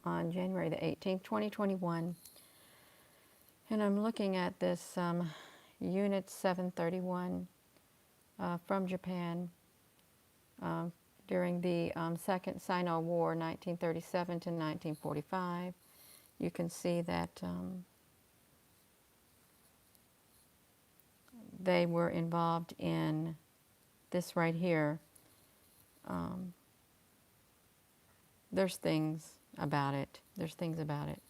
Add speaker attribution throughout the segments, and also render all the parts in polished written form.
Speaker 1: on January the 18th, 2021. And I'm looking at this Unit 731 from Japan uh, during the Second Sino War, 1937 to 1945. You can see that they were involved in this right here. Um, there's things about it. There's things about it.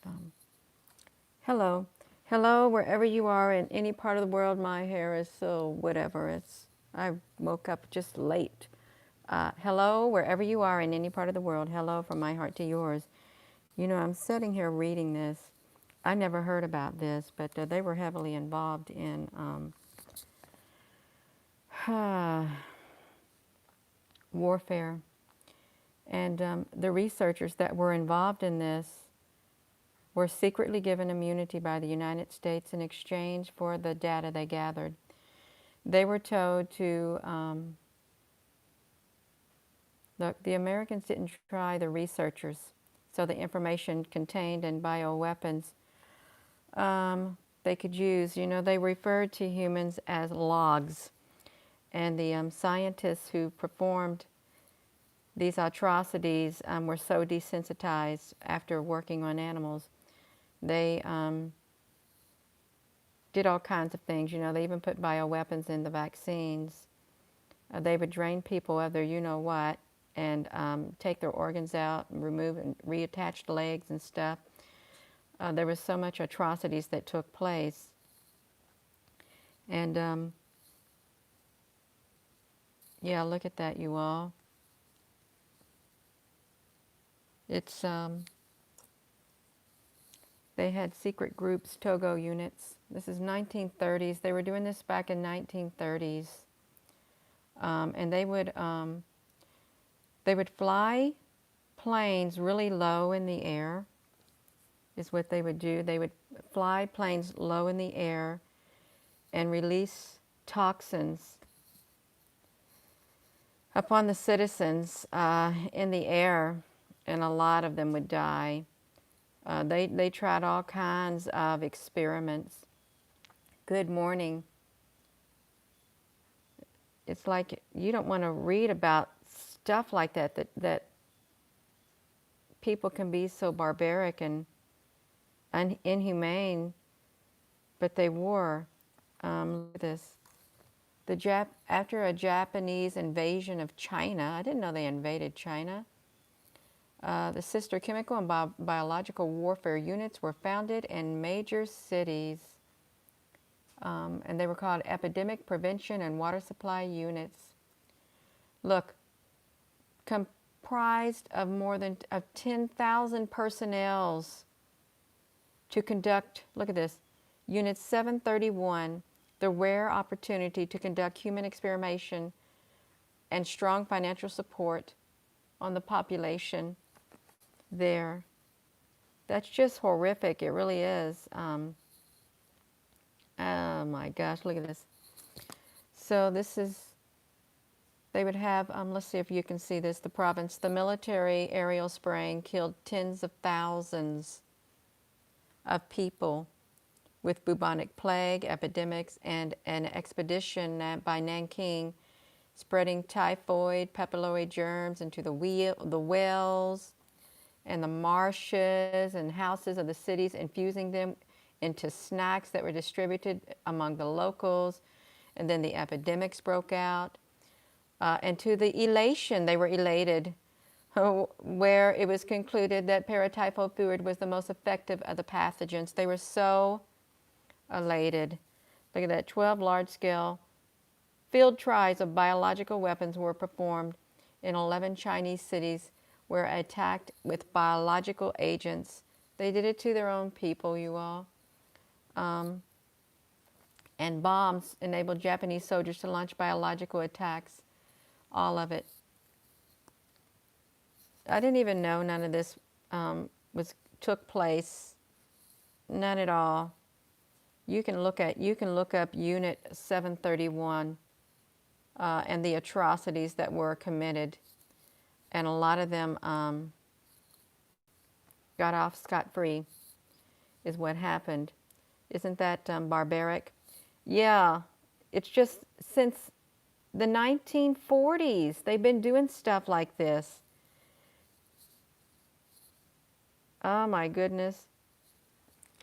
Speaker 1: Um, hello. Hello, wherever you are in any part of the world. My hair is so whatever. I woke up just late. Hello, wherever you are in any part of the world. Hello from my heart to yours. You know, I'm sitting here reading this. I never heard about this, but they were heavily involved in warfare. And the researchers that were involved in this were secretly given immunity by the United States in exchange for the data they gathered. They were told to, look, the Americans didn't try the researchers, so the information contained in bioweapons they could use, you know, they referred to humans as logs. And the scientists who performed these atrocities were so desensitized after working on animals. They did all kinds of things. You know, they even put bioweapons in the vaccines. They would drain people of their you-know-what and take their organs out, and remove and reattach legs and stuff. There was so much atrocities that took place. And yeah, look at that, you all. It's they had secret groups, Togo units. This is 1930s. They were doing this back in 1930s, and they would fly planes really low in the air. Is what they would do. They would fly planes low in the air and release toxins upon the citizens in the air, and a lot of them would die. They tried all kinds of experiments. Good morning. It's like you don't want to read about stuff like that people can be so barbaric and inhumane, but they were. Look at this. After a Japanese invasion of China, I didn't know they invaded China. The sister chemical and biological warfare units were founded in major cities, and they were called epidemic prevention and water supply units. Look, comprised of more than 10,000 personnels to conduct, look at this, Unit 731, the rare opportunity to conduct human experimentation and strong financial support on the population there. That's just horrific. It really is. Oh my gosh, look at this. So this is, they would have, let's see if you can see this, the province, the military aerial spraying killed tens of thousands of people with bubonic plague epidemics, and an expedition by Nanking spreading typhoid, papillomavirus germs into the wells and the marshes and houses of the cities, infusing them into snacks that were distributed among the locals. And then the epidemics broke out. And to the elation, they were elated, where it was concluded that paratyphoid fluid was the most effective of the pathogens. They were so elated. Look at that, 12 large-scale field trials of biological weapons were performed in 11 Chinese cities were attacked with biological agents. They did it to their own people, you all. And bombs enabled Japanese soldiers to launch biological attacks. All of it. I didn't even know none of this took place. None at all. You can look up Unit 731 and the atrocities that were committed, and a lot of them got off scot-free, is what happened. Isn't that barbaric? Yeah, it's just since the 1940s, they've been doing stuff like this. Oh my goodness.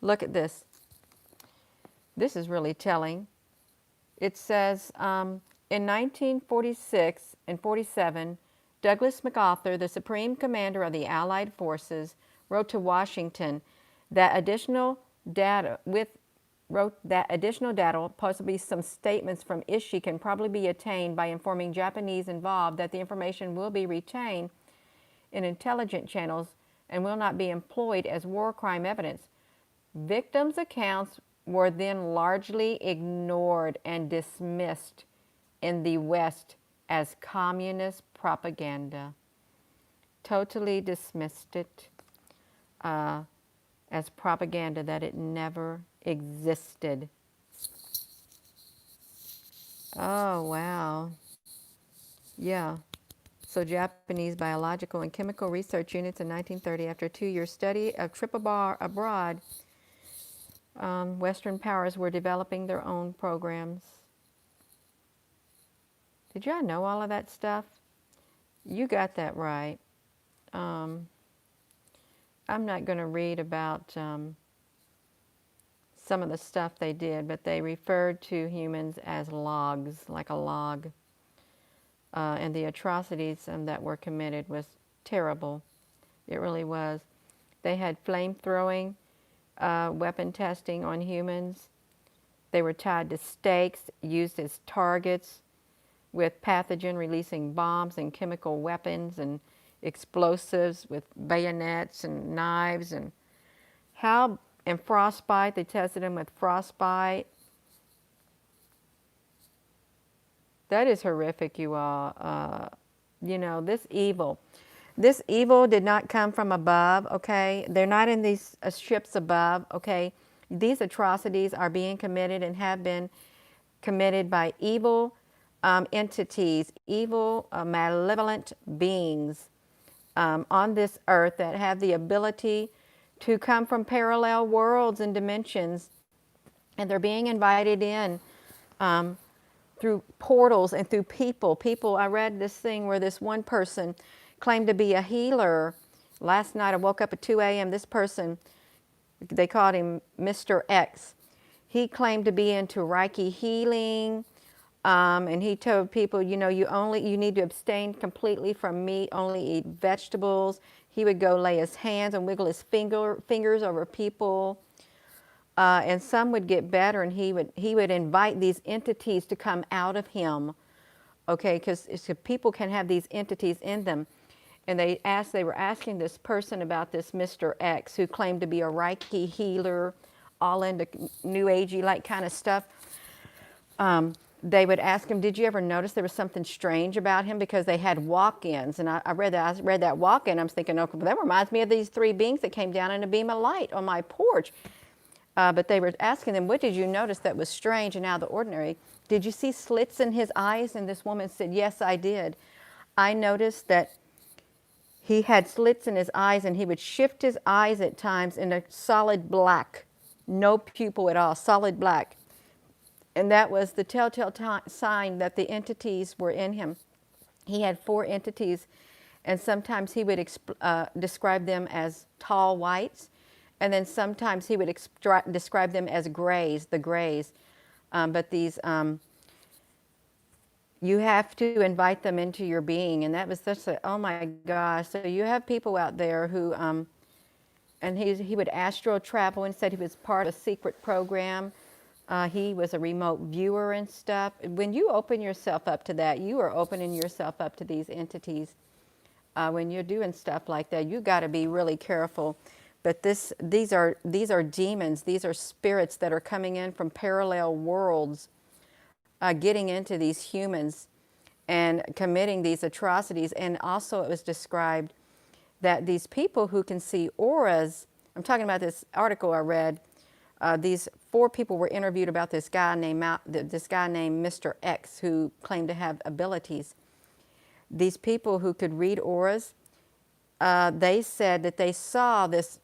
Speaker 1: Look at this. This is really telling. It says in 1946 and 47, Douglas MacArthur, the Supreme Commander of the Allied Forces, wrote to Washington that additional data possibly some statements from Ishii can probably be attained by informing Japanese involved that the information will be retained in intelligence channels and will not be employed as war crime evidence. Victims' accounts were then largely ignored and dismissed in the West as communist propaganda. Totally dismissed it as propaganda, that it never existed. Oh, wow. Yeah. So Japanese biological and chemical research units in 1930, after a 2-year study of trip abroad, Western powers were developing their own programs. Did y'all know all of that stuff? You got that right. I'm not going to read about some of the stuff they did, but they referred to humans as logs, like a log. And the atrocities that were committed was terrible. It really was. They had flame-throwing weapon testing on humans. They were tied to stakes, used as targets with pathogen-releasing bombs and chemical weapons and explosives with bayonets and knives and frostbite. They tested them with frostbite. That is horrific, you all. You know, this evil did not come from above, okay? They're not in these ships above, okay? These atrocities are being committed and have been committed by evil entities, evil, malevolent beings on this earth that have the ability to come from parallel worlds and dimensions. And they're being invited in through portals and through people. I read this thing where this one person claimed to be a healer. Last night I woke up at 2 a.m. This person, they called him Mr. X. He claimed to be into Reiki healing. And he told people, you know, you need to abstain completely from meat, only eat vegetables. He would go lay his hands and wiggle his fingers over people. And some would get better, and he would invite these entities to come out of him, okay? Because people can have these entities in them. And they were asking this person about this Mr. X, who claimed to be a Reiki healer, all into New Agey like kind of stuff. They would ask him, did you ever notice there was something strange about him? Because they had walk-ins. And I read that walk-in. I was thinking, okay, well, that reminds me of these 3 beings that came down in a beam of light on my porch. But they were asking them, what did you notice that was strange and out of the ordinary? Did you see slits in his eyes? And this woman said, yes, I did. I noticed that he had slits in his eyes, and he would shift his eyes at times in a solid black, no pupil at all, solid black. And that was the telltale sign that the entities were in him. He had 4 entities, and sometimes he would describe them as tall whites, and then sometimes he would describe them as grays, the grays. But these, you have to invite them into your being, and that was such a, oh my gosh. So you have people out there who, and he would astral travel and said he was part of a secret program. He was a remote viewer and stuff. When you open yourself up to that, you are opening yourself up to these entities. When you're doing stuff like that, you got to be really careful. But these are demons. These are spirits that are coming in from parallel worlds, getting into these humans and committing these atrocities. And also it was described that these people who can see auras, I'm talking about this article I read, these 4 people were interviewed about this guy named Mr. X, who claimed to have abilities. These people who could read auras, they said that they saw this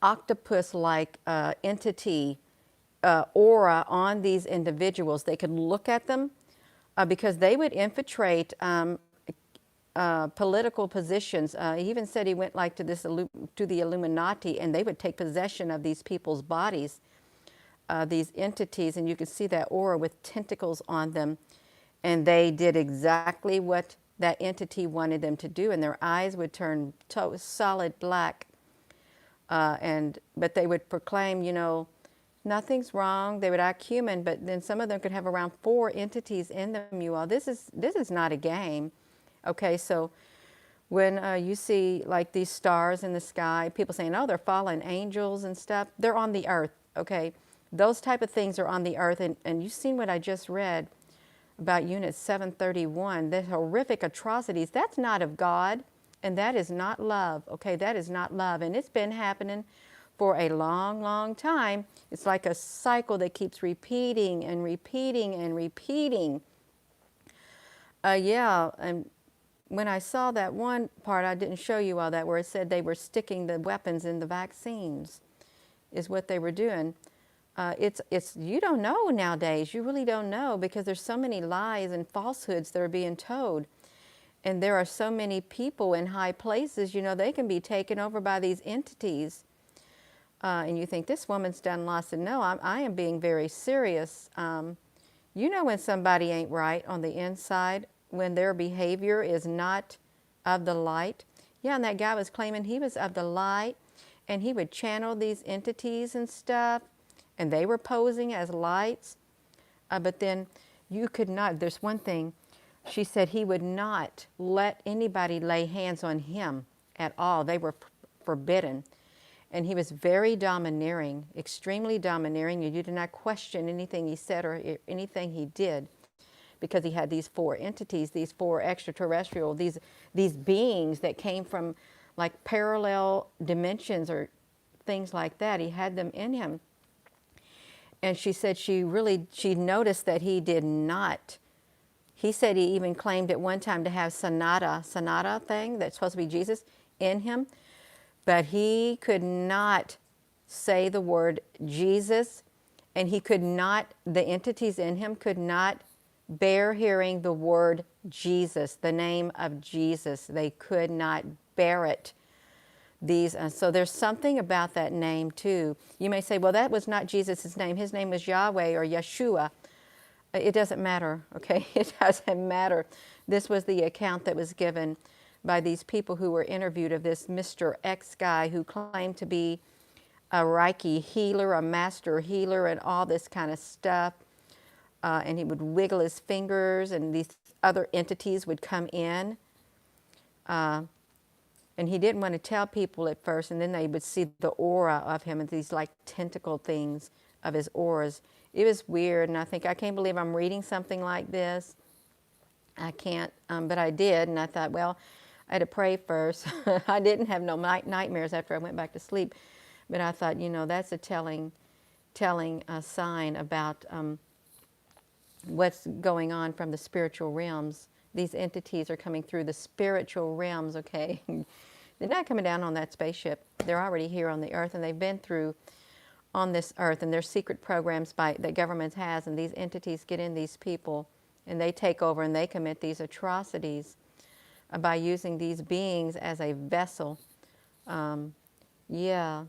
Speaker 1: octopus-like entity aura on these individuals. They could look at them because they would infiltrate political positions. He even said he went like to to the Illuminati, and they would take possession of these people's bodies, these entities, and you could see that aura with tentacles on them, and they did exactly what that entity wanted them to do, and their eyes would turn solid black, but they would proclaim, you know, nothing's wrong. They would act human, but then some of them could have around 4 entities in them. You all, this is not a game. Okay, so when you see like these stars in the sky, people saying, oh, they're fallen angels and stuff, they're on the earth. Okay, those type of things are on the earth, and you've seen what I just read about Unit 731, the horrific atrocities. That's not of God, and that is not love. Okay, that is not love, and it's been happening for a long, long time. It's like a cycle that keeps repeating and repeating and repeating. Yeah, and when I saw that one part, I didn't show you all that, where it said they were sticking the weapons in the vaccines, is what they were doing. You don't know nowadays. You really don't know, because there's so many lies and falsehoods that are being told. And there are so many people in high places, you know, they can be taken over by these entities. And you think, this woman's done lots. And no, I am being very serious. You know when somebody ain't right on the inside, when their behavior is not of the light. Yeah, and that guy was claiming he was of the light, and he would channel these entities and stuff, and they were posing as lights. But then you could not, there's one thing, she said he would not let anybody lay hands on him at all. They were forbidden. And he was very domineering, extremely domineering. You did not question anything he said or anything he did, because he had these 4 entities, these 4 extraterrestrial, these beings that came from like parallel dimensions or things like that. He had them in him. And she said she noticed that he did not. He said he even claimed at one time to have Sanata thing that's supposed to be Jesus in him. But he could not say the word Jesus, and he could not, the entities in him could not bear hearing the word Jesus, the name of Jesus. They could not bear it. So there's something about that name too. You may say, well, that was not Jesus' name. His name was Yahweh or Yeshua. It doesn't matter, okay? It doesn't matter. This was the account that was given by these people who were interviewed of this Mr. X guy who claimed to be a Reiki healer, a master healer, and all this kind of stuff. And he would wiggle his fingers, and these other entities would come in. And he didn't want to tell people at first, and then they would see the aura of him and these like tentacle things of his auras. It was weird, and I can't believe I'm reading something like this. I can't, but I did, and I thought, well, I had to pray first. I didn't have no nightmares after I went back to sleep, but I thought, you know, that's a telling sign about what's going on from the spiritual realms. These entities are coming through the spiritual realms, okay? They're not coming down on that spaceship. They're already here on the earth, and they've been through on this earth, and there's secret programs that government has, and these entities get in these people, and they take over, and they commit these atrocities by using these beings as a vessel. Yeah,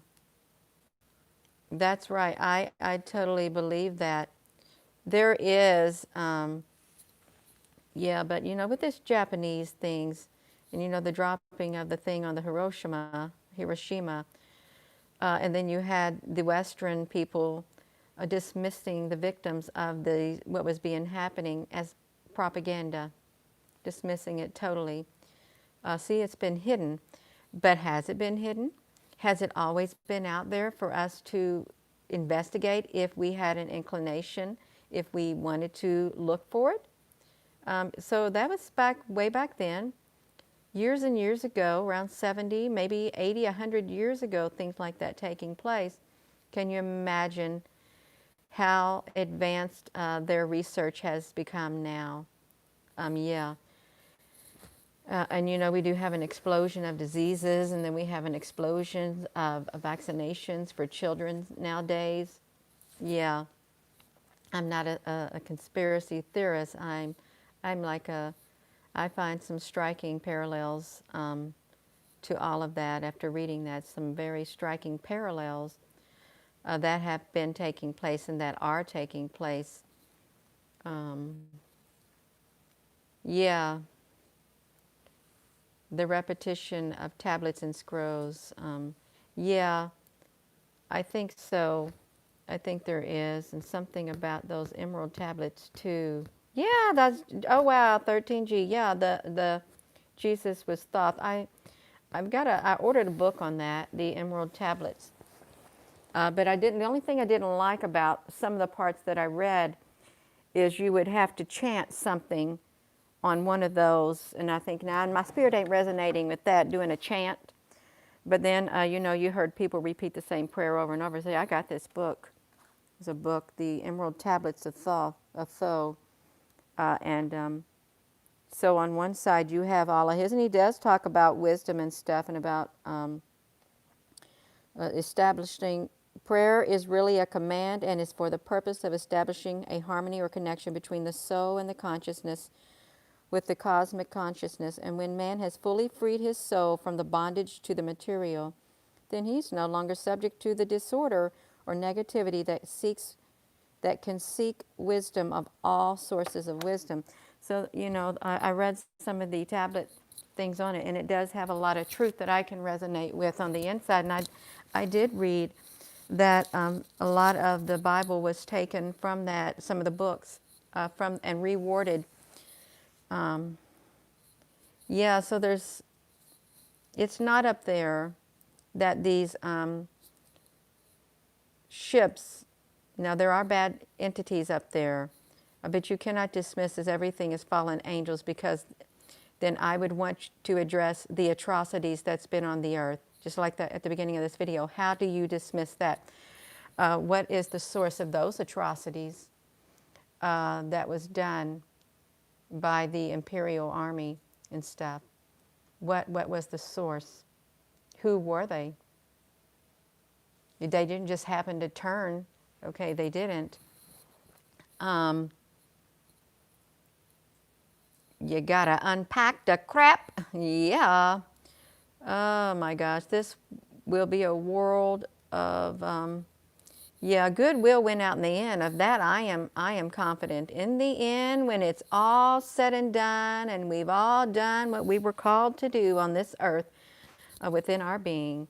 Speaker 1: that's right. I totally believe that. There is, yeah, but you know, with this Japanese things, and you know, the dropping of the thing on the Hiroshima, and then you had the Western people dismissing the victims of what was being happening as propaganda, dismissing it totally. See, it's been hidden. But has it been hidden? Has it always been out there for us to investigate if we had an inclination, if we wanted to look for it? So that was way back then, years and years ago, around 70, maybe 80, 100 years ago, things like that taking place. Can you imagine how advanced their research has become now? Yeah. And you know, we do have an explosion of diseases, and then we have an explosion of vaccinations for children nowadays. Yeah, I'm not a conspiracy theorist. I'm like I find some striking parallels to all of that after reading that. Some very striking parallels that have been taking place and that are taking place. Um, yeah, the repetition of tablets and scrolls. Yeah, I think so. I think there is, and something about those emerald tablets too. Yeah, that's, oh wow, 13G. Yeah, the Jesus was thought. I ordered a book on that, the emerald tablets. But I didn't. The only thing I didn't like about some of the parts that I read is you would have to chant something on one of those, and I think now my spirit ain't resonating with that, doing a chant. But then, you know, you heard people repeat the same prayer over and over. Say, I got this book. It's a book, the Emerald Tablets of Thoth. And so on one side you have all of his, and he does talk about wisdom and stuff, and about establishing. Prayer is really a command and is for the purpose of establishing a harmony or connection between the soul and the consciousness with the cosmic consciousness. And when man has fully freed his soul from the bondage to the material, then he's no longer subject to the disorder or negativity that can seek wisdom of all sources of wisdom. So, you know, I read some of the tablet things on it, and it does have a lot of truth that I can resonate with on the inside. And I did read that a lot of the Bible was taken from that, some of the books, from and reworded. Yeah, so it's not up there that these ships, now there are bad entities up there, but you cannot dismiss as everything as fallen angels, because then I would want to address the atrocities that's been on the earth, just like that at the beginning of this video. How do you dismiss that? What is the source of those atrocities that was done by the imperial army and stuff? What was the source? Who were they? They didn't just happen to turn. Okay, they didn't. You gotta unpack the crap. Yeah. Oh my gosh, this will be a world of, yeah, good will win out in the end. Of that, I am confident. In the end, when it's all said and done, and we've all done what we were called to do on this earth, within our being,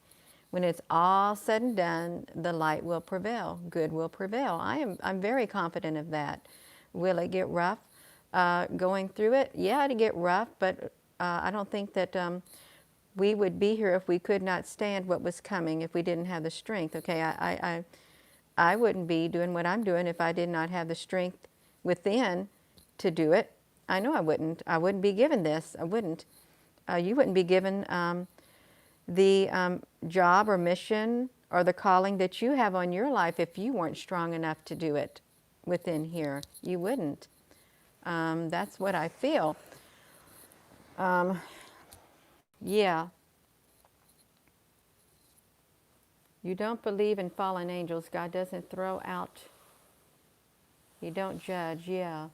Speaker 1: when it's all said and done, the light will prevail. Good will prevail. I'm very confident of that. Will it get rough going through it? Yeah, it'll get rough, but I don't think that we would be here if we could not stand what was coming, if we didn't have the strength. Okay, I wouldn't be doing what I'm doing if I did not have the strength within to do it. I know I wouldn't. I wouldn't be given this. I wouldn't. You wouldn't be given the job or mission or the calling that you have on your life if you weren't strong enough to do it within here. You wouldn't. That's what I feel. Yeah. You don't believe in fallen angels. God doesn't throw out. You don't judge. Yeah.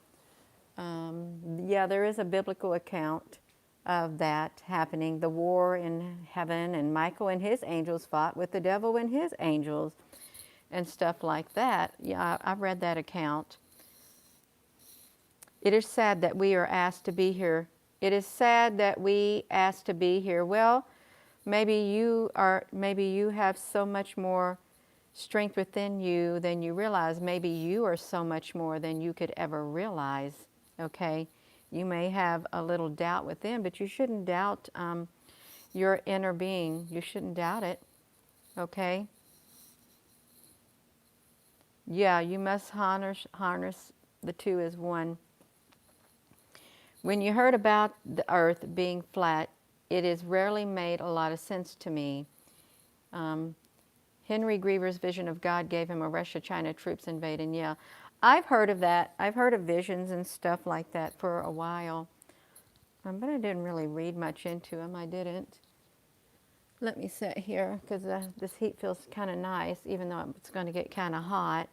Speaker 1: Yeah, there is a biblical account of that happening. The war in heaven, and Michael and his angels fought with the devil and his angels and stuff like that. Yeah, I've read that account. It is sad that we are asked to be here. It is sad that we asked to be here. Well, maybe you have so much more strength within you than you realize. Maybe you are so much more than you could ever realize. Okay, you may have a little doubt within, but you shouldn't doubt your inner being. You shouldn't doubt it. Okay. Yeah, you must harness the two as one. When you heard about the earth being flat, it has rarely made a lot of sense to me. Henry Griever's vision of God gave him a Russia, China troops invading. Yeah, I've heard of that. I've heard of visions and stuff like that for a while. But I didn't really read much into them. I didn't. Let me sit here because this heat feels kind of nice, even though it's going to get kind of hot.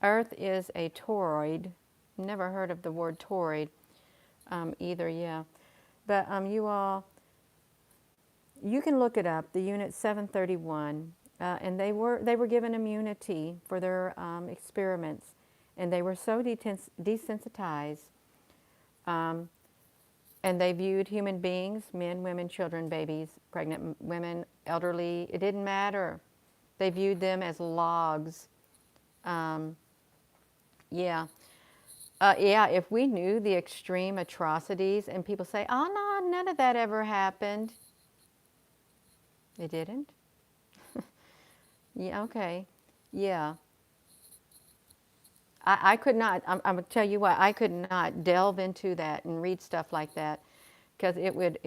Speaker 1: Earth is a toroid. Never heard of the word toroid either, yeah. But you all, you can look it up, the unit 731, and they were given immunity for their experiments, and they were so desensitized, um, and they viewed human beings, men, women, children, babies, pregnant women, elderly, it didn't matter. They viewed them as logs. Um, yeah. Yeah, if we knew the extreme atrocities, and people say, oh, no, none of that ever happened. It didn't? Yeah, okay. Yeah. I could not, I'm going to tell you what, I could not delve into that and read stuff like that because it would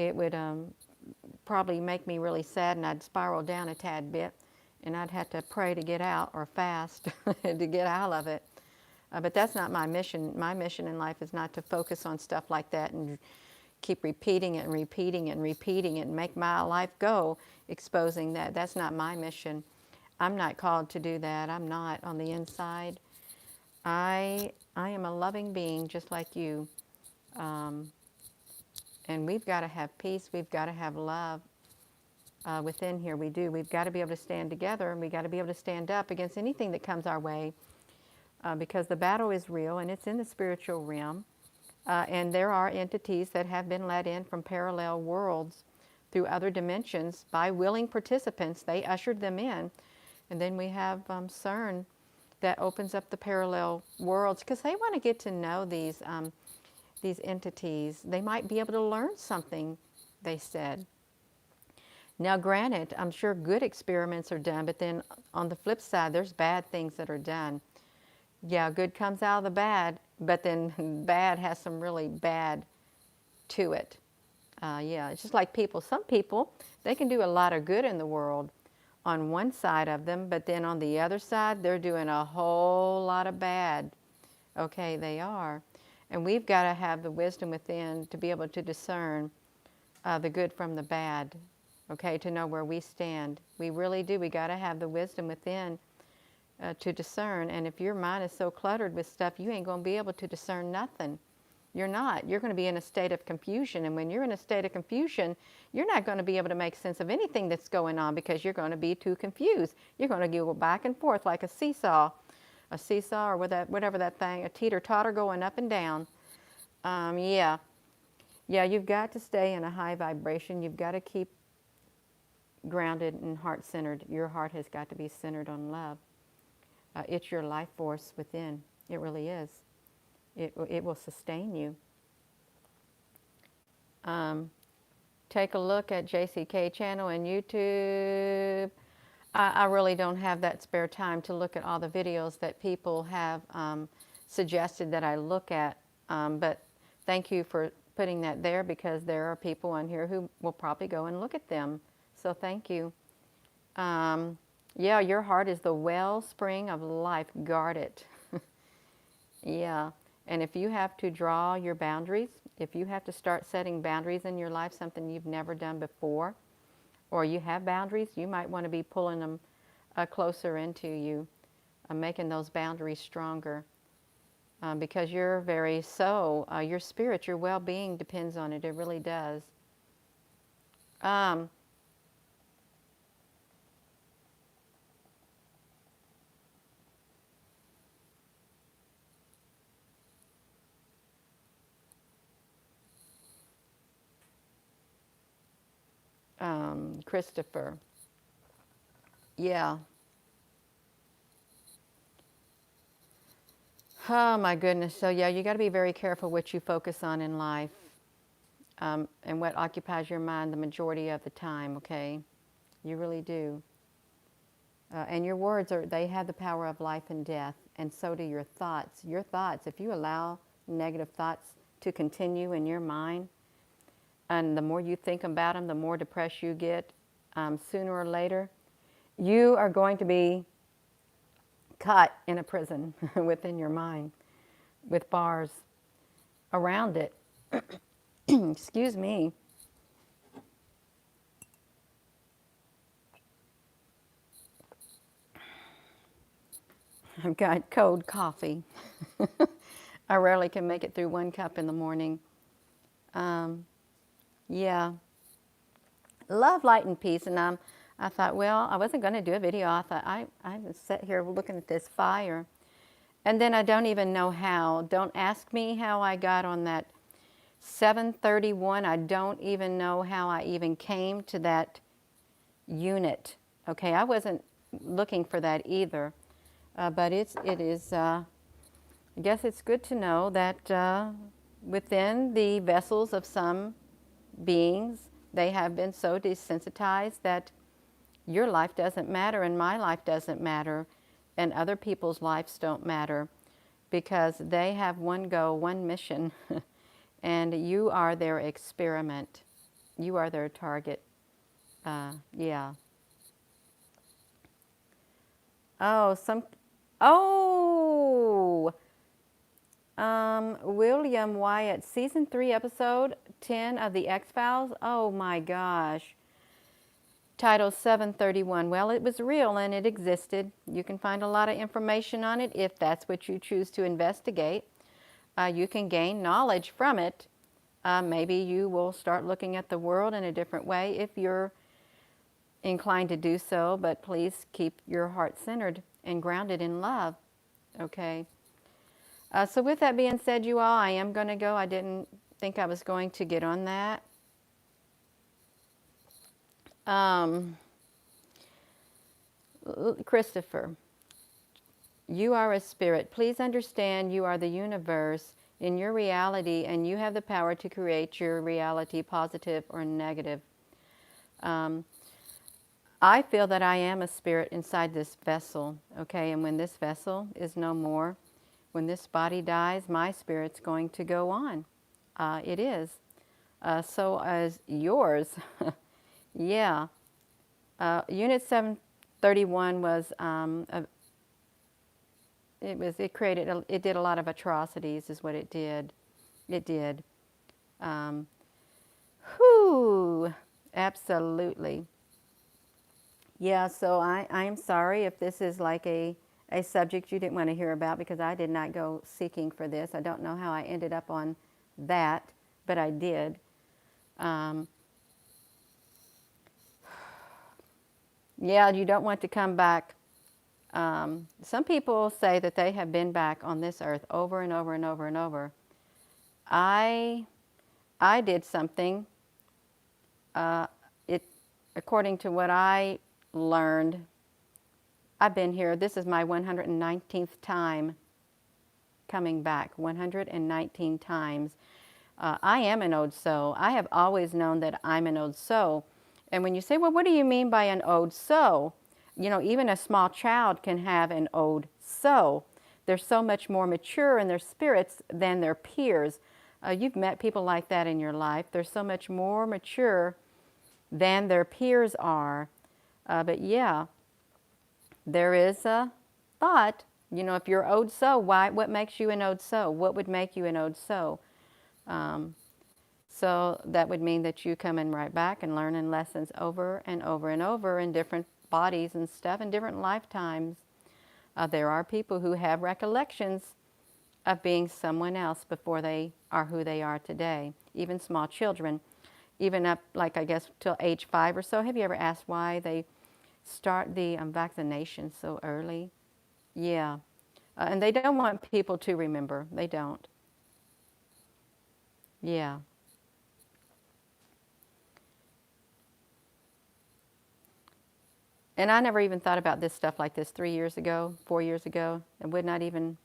Speaker 1: probably make me really sad and I'd spiral down a tad bit and I'd have to pray to get out or fast to get out of it. But that's not my mission. My mission in life is not to focus on stuff like that and keep repeating it and repeating it and repeating it and make my life go exposing that. That's not my mission. I'm not called to do that. I'm not on the inside. I am a loving being just like you. Um, and we've got to have peace. We've got to have love within here. We do. We've got to be able to stand together and we've got to be able to stand up against anything that comes our way because the battle is real and it's in the spiritual realm. And there are entities that have been let in from parallel worlds through other dimensions by willing participants. They ushered them in. And then we have CERN that opens up the parallel worlds because they want to get to know these entities. They might be able to learn something, they said. Now, granted, I'm sure good experiments are done, but then on the flip side, there's bad things that are done. Yeah, good comes out of the bad, but then bad has some really bad to it. Yeah, it's just like people. Some people, they can do a lot of good in the world on one side of them, but then on the other side, they're doing a whole lot of bad. Okay, they are. And we've got to have the wisdom within to be able to discern the good from the bad, okay, to know where we stand. We really do. We got to have the wisdom within to discern. And if your mind is so cluttered with stuff, you ain't going to be able to discern nothing. You're not. You're going to be in a state of confusion. And when you're in a state of confusion, you're not going to be able to make sense of anything that's going on because you're going to be too confused. You're going to go back and forth like a seesaw or whatever that thing, a teeter-totter going up and down. Yeah. Yeah, you've got to stay in a high vibration. You've got to keep grounded and heart-centered. Your heart has got to be centered on love. It's your life force within. It really is. It will sustain you. Take a look at JCK channel and YouTube. I really don't have that spare time to look at all the videos that people have suggested that I look at. But thank you for putting that there because there are people on here who will probably go and look at them. So thank you. Yeah, your heart is the wellspring of life. Guard it. Yeah. And if you have to draw your boundaries, if you have to start setting boundaries in your life, something you've never done before, or you have boundaries, you might want to be pulling them closer into you, making those boundaries stronger. Because your very soul, your spirit, your well-being depends on it. It really does. Christopher. Yeah. Oh my goodness. So yeah, you got to be very careful what you focus on in life and what occupies your mind the majority of the time, okay? You really do. And your words, they have the power of life and death, and so do your thoughts. Your thoughts, if you allow negative thoughts to continue in your mind, and the more you think about them, the more depressed you get, sooner or later, you are going to be caught in a prison within your mind with bars around it. Excuse me. I've got cold coffee. I rarely can make it through one cup in the morning. Um, yeah, love, light, and peace. And I thought, well, I wasn't going to do a video. I thought, I was sat here looking at this fire. And then I don't even know how. Don't ask me how I got on that 731. I don't even know how I even came to that unit. Okay, I wasn't looking for that either. But it is, I guess it's good to know that within the vessels of some beings, they have been so desensitized that your life doesn't matter and my life doesn't matter and other people's lives don't matter because they have one goal, one mission, and you are their experiment. You are their target. Yeah. Oh, oh, William Wyatt, season 3, episode 10 of the X-Files. Oh my gosh. Title 731. Well, it was real and it existed. You can find a lot of information on it if that's what you choose to investigate. You can gain knowledge from it. Maybe you will start looking at the world in a different way if you're inclined to do so, but please keep your heart centered and grounded in love. Okay. So with that being said, you all, I am going to go. I didn't think I was going to get on that. Christopher, you are a spirit. Please understand you are the universe in your reality and you have the power to create your reality, positive or negative. I feel that I am a spirit inside this vessel, okay? And when this vessel is no more, when this body dies, my spirit's going to go on. It is. So as yours. Yeah. Unit 731 was, it did a lot of atrocities is what it did. It did. Whew, absolutely. Yeah, so I'm sorry if this is like a subject you didn't want to hear about because I did not go seeking for this. I don't know how I ended up on that, but I did. Yeah, you don't want to come back. Some people say that they have been back on this earth over and over and over and over. I did something. It, according to what I learned, I've been here. This is my 119th time coming back. 119 times. I am an old soul. I have always known that I'm an old soul. And when you say, well, what do you mean by an old soul? You know, even a small child can have an old soul. They're so much more mature in their spirits than their peers. You've met people like that in your life. They're so much more mature than their peers are. But yeah, there is a thought, you know, if you're old soul, what makes you an old soul? What would make you an old soul? So that would mean that you coming right back and learning lessons over and over and over in different bodies and stuff in different lifetimes. There are people who have recollections of being someone else before they are who they are today. Even small children, even up like I guess till age 5 or so. Have you ever asked why they start the vaccination so early? Yeah. And they don't want people to remember. They don't. Yeah. And I never even thought about this stuff like this 3 years ago, 4 years ago. I would not even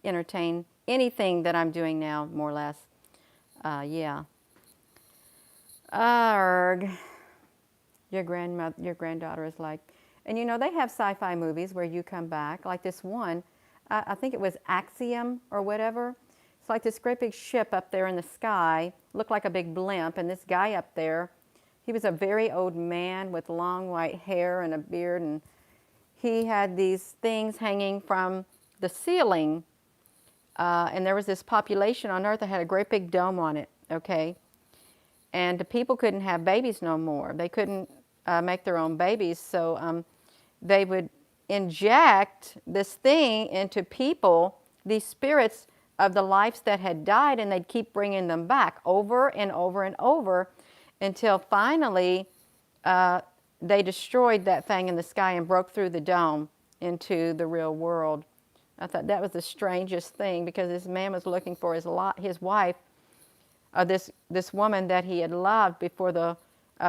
Speaker 1: entertain anything that I'm doing now, more or less. Yeah. Arg. Your granddaughter is like, and you know, they have sci-fi movies where you come back, like this one, I think it was Axiom or whatever. It's like this great big ship up there in the sky, looked like a big blimp, and this guy up there, he was a very old man with long white hair and a beard, and he had these things hanging from the ceiling, and there was this population on Earth that had a great big dome on it, okay? and the people couldn't have babies no more. They couldn't make their own babies, so they would inject this thing into people, these spirits of the lives that had died, and they'd keep bringing them back over and over and over until finally they destroyed that thing in the sky and broke through the dome into the real world. I thought that was the strangest thing, because this man was looking for his wife, this woman that he had loved before the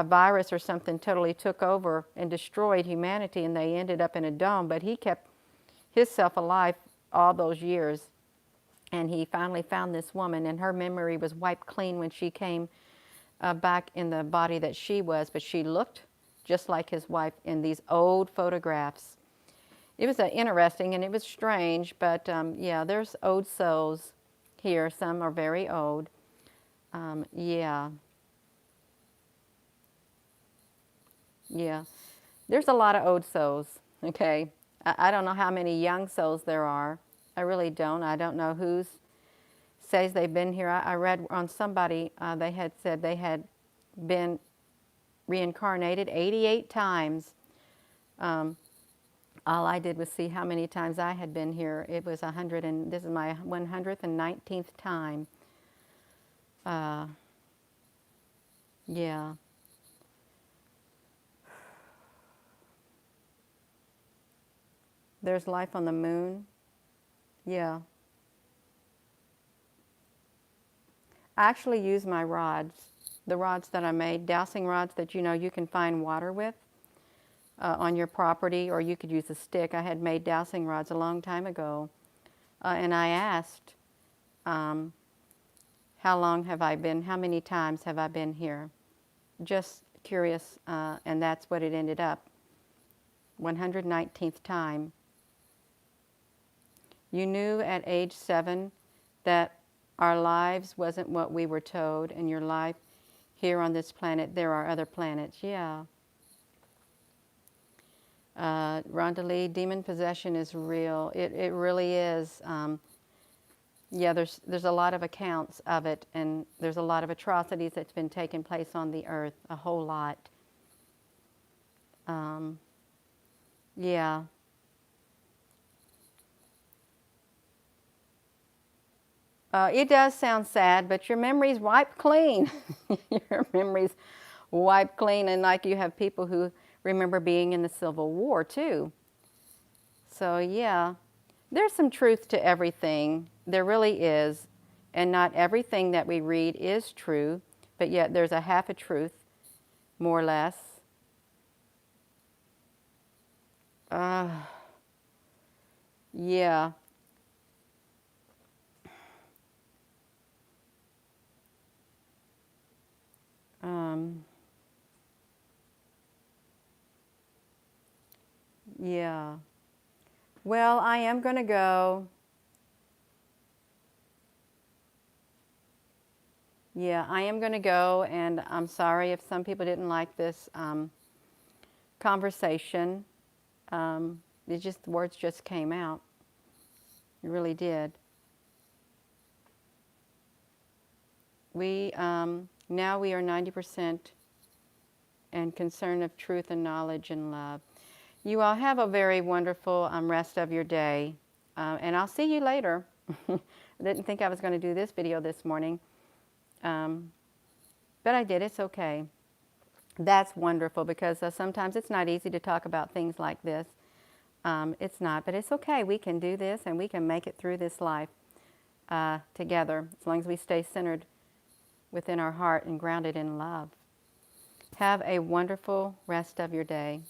Speaker 1: virus or something totally took over and destroyed humanity, and they ended up in a dome. But he kept himself alive all those years, and he finally found this woman, and her memory was wiped clean when she came back in the body that she was, but she looked just like his wife in these old photographs. It was interesting, and it was strange, but yeah, there's old souls here. Some are very old. Yeah. Yeah. There's a lot of old souls, okay? I don't know how many young souls there are. I really don't. I don't know who says they've been here. I read on somebody, they had said they had been reincarnated 88 times. All I did was see how many times I had been here. It was 100, and this is my 119th time. Yeah. There's life on the moon. Yeah. I actually use my rods, the rods that I made, dowsing rods that you can find water with on your property, or you could use a stick. I had made dowsing rods a long time ago, and I asked, how many times have I been here? Just curious, and that's what it ended up, 119th time. You knew at age 7 that our lives wasn't what we were told, and your life here on this planet, there are other planets. Yeah. Rhonda Lee, demon possession is real. It really is. Yeah, there's a lot of accounts of it, and there's a lot of atrocities that's been taking place on the earth, a whole lot. Yeah. It does sound sad, but your memory's wiped clean. Your memory's wiped clean, and like you have people who remember being in the Civil War too. So yeah, there's some truth to everything. There really is. And not everything that we read is true, but yet there's a half a truth, more or less. Yeah. Yeah. Well, I am going to go. Yeah, I am going to go, and I'm sorry if some people didn't like this conversation. The words just came out. It really did. Now we are 90% and concern of truth and knowledge and love. You all have a very wonderful rest of your day, and I'll see you later. I didn't think I was going to do this video this morning, but I did. It's okay. That's wonderful, because sometimes it's not easy to talk about things like this. It's not, but it's okay. We can do this, and we can make it through this life together, as long as we stay centered within our heart and grounded in love. Have a wonderful rest of your day.